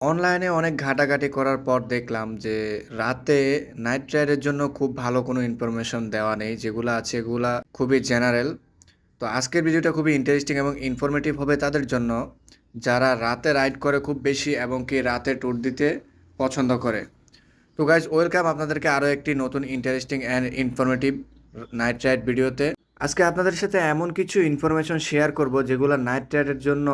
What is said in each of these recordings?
অনলাইনে অনেক ঘাটাঘাটি করার পর দেখলাম যে রাতে নাইট রাইডের জন্য খুব ভালো কোনো ইনফরমেশন দেওয়া নেই। যেগুলা আছে এগুলা খুবই জেনারেল। তো আজকের ভিডিওটা খুবই ইন্টারেস্টিং এবং ইনফরমেটিভ হবে তাদের জন্য যারা রাতে রাইড করে খুব বেশি এবং কি রাতে ট্যুর দিতে পছন্দ করে। তো গাইজ ওয়েলকাম আপনাদেরকে আরও একটি নতুন interesting and informative night ride ভিডিওতে। আজকে আপনাদের সাথে এমন কিছু ইনফরমেশন শেয়ার করব যেগুলো নাইট রাইডের জন্য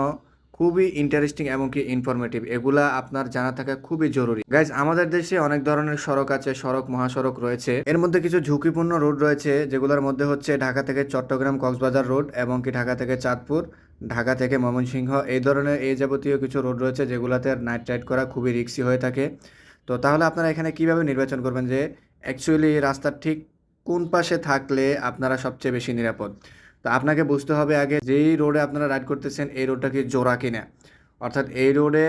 খুবই ইন্টারেস্টিং এবং কি ইনফরমেটিভ। এগুলা আপনার জানা থাকা খুবই জরুরি। গাইজ আমাদের দেশে অনেক ধরনের সড়ক আছে, সড়ক মহাসড়ক রয়েছে। এর মধ্যে কিছু ঝুঁকিপূর্ণ রোড রয়েছে, যেগুলোর মধ্যে হচ্ছে ঢাকা থেকে চট্টগ্রাম কক্সবাজার রোড এবং কি ঢাকা থেকে চাঁদপুর, ঢাকা থেকে ময়মনসিংহ, এই ধরনের এই যাবতীয় কিছু রোড রয়েছে যেগুলোতে নাইট রাইড করা খুবই রিস্কি হয়ে থাকে। তো তাহলে আপনারা এখানে কিভাবে নির্বাচন করবেন যে অ্যাকচুয়ালি রাস্তার ঠিক কোন পাশে থাকলে আপনারা সবচেয়ে বেশি নিরাপদ। তো আপনাকে বুঝতে হবে আগে যেই রোডে আপনারা রাইড করতেছেন এই রোডটা কি জোড়া কিনা, অর্থাৎ এই রোডে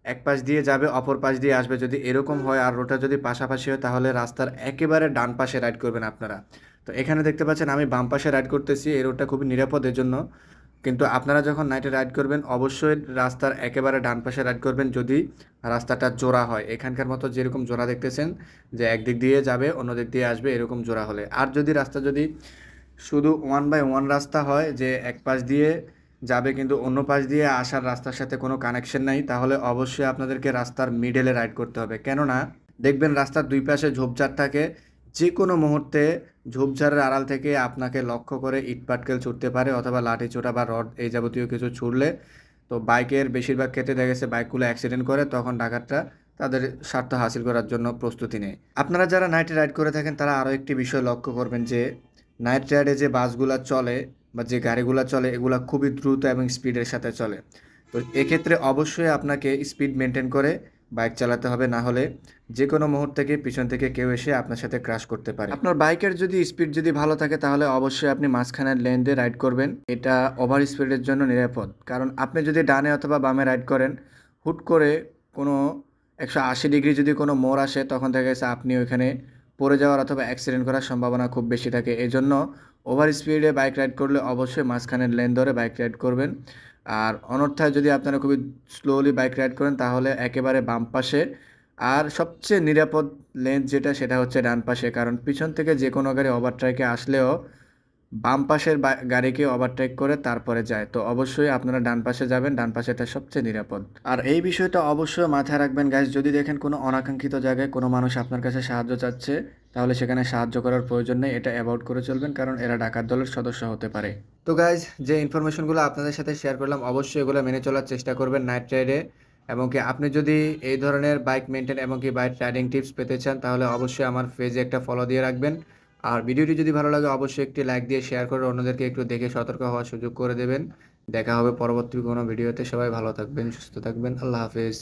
এক পাশ দিয়ে যাবে অপর পাশ দিয়ে আসবে, যদি এরকম হয় আর রোডটা যদি পাশাপাশি হয় তাহলে রাস্তার একেবারে ডান পাশে রাইড করবেন আপনারা। তো এখানে দেখতে পাচ্ছেন আমি বাম পাশে রাইড করতেছি, এই রোডটা খুবই নিরাপদ এর জন্য। কিন্তু আপনারা যখন নাইটে রাইড করবেন অবশ্যই রাস্তার একেবারে ডান পাশে রাইড করবেন যদি রাস্তাটা জোড়া হয়, এখানকার মতো যেরকম জোড়া দেখতেছেন যে একদিক দিয়ে যাবে অন্য দিক দিয়ে আসবে এরকম জোড়া হলে। আর যদি রাস্তা যদি শুধু 1/1 রাস্তা হয় যে এক পাশ দিয়ে যাবে কিন্তু অন্য পাশ দিয়ে আসার রাস্তার সাথে কোনো কানেকশন নাই, তাহলে অবশ্যই আপনাদেরকে রাস্তার মিডলে রাইড করতে হবে। কেননা দেখবেন রাস্তার দুই পাশে ঝোপঝাড় থাকে, যে কোনো মুহূর্তে ঝোপঝাড়ের আড়াল থেকে আপনাকে লক্ষ্য করে ইটপাটকেল ছুটতে পারে অথবা লাঠি ছোটা বা রড এই যাবতীয় কিছু ছুড়লে তো বাইকের বেশিরভাগ ক্ষেত্রে দেখা গেছে বাইকগুলো অ্যাক্সিডেন্ট করে, তখন ডাকাতরা তাদের স্বার্থ হাসিল করার জন্য প্রস্তুতি নেয়। আপনারা যারা নাইটে রাইড করে থাকেন তারা আরও একটি বিষয় লক্ষ্য করবেন যে নাইট রাইডে যে বাসগুলো চলে বা যে গাড়িগুলো চলে এগুলো খুবই দ্রুত এবং স্পিডের সাথে চলে। তো এক্ষেত্রে অবশ্যই আপনাকে স্পিড মেনটেন করে বাইক চালাতে হবে, না হলে যে কোনো মুহূর্ত থেকে পিছন থেকে কেউ এসে আপনার সাথে ক্রাশ করতে পারে। আপনার বাইকের যদি স্পিড যদি ভালো থাকে তাহলে অবশ্যই আপনি মাঝখানের লেন দিয়ে রাইড করবেন, এটা ওভার স্পিডের জন্য নিরাপদ। কারণ আপনি যদি ডানে অথবা বামে রাইড করেন, হুট করে কোনো 180 ডিগ্রি যদি কোনো মোড় আসে তখন দেখা গেছে আপনি ওইখানে পড়ে যাওয়ার অথবা অ্যাক্সিডেন্ট করার সম্ভাবনা খুব বেশি থাকে। এই জন্য ওভার স্পিডে বাইক রাইড করলে অবশ্যই মাঝখানের লেন ধরে বাইক রাইড করবেন। আর অন্যথায় যদি আপনারা খুবই স্লোলি বাইক রাইড করেন তাহলে একেবারে বাম পাশে। আর সবচেয়ে নিরাপদ লেন যেটা সেটা হচ্ছে ডান পাশে, কারণ পিছন থেকে যে কোনো গাড়ি ওভারটেকে আসলেও বাম পাশের গাড়িকে ওভারটেক করে তারপরে যায়। তো অবশ্যই আপনারা ডান পাশে যাবেন, ডান পাশেটা সবচেয়ে নিরাপদ। আর এই বিষয়টা অবশ্যই মাথায় রাখবেন গাইজ, যদি দেখেন কোনো অনাকাঙ্ক্ষিত জায়গায় কোনো মানুষ আপনার কাছে সাহায্য চাচ্ছে তাহলে সেখানে সাহায্য করার প্রয়োজন নেই, এটা অ্যাভয়েড করে চলবেন কারণ এরা ডাকাত দলের সদস্য হতে পারে। তো গাইজ যে ইনফরমেশনগুলো আপনাদের সাথে শেয়ার করলাম অবশ্যই এগুলো মেনে চলার চেষ্টা করবেন নাইট রাইডে। এবং কি আপনি যদি এই ধরনের বাইক মেনটেন এবং কি বাইক রাইডিং টিপস পেতে চান তাহলে অবশ্যই আমার পেজে একটা ফলো দিয়ে রাখবেন। আর ভিডিওটি যদি ভালো লাগে অবশ্যই একটি লাইক দিয়ে শেয়ার করে অন্যদেরকে একটু দেখে সতর্ক হওয়ার সুযোগ করে দেবেন। দেখা হবে পরবর্তী কোনো ভিডিওতে। সবাই ভালো থাকবেন, সুস্থ থাকবেন। আল্লাহ হাফেজ।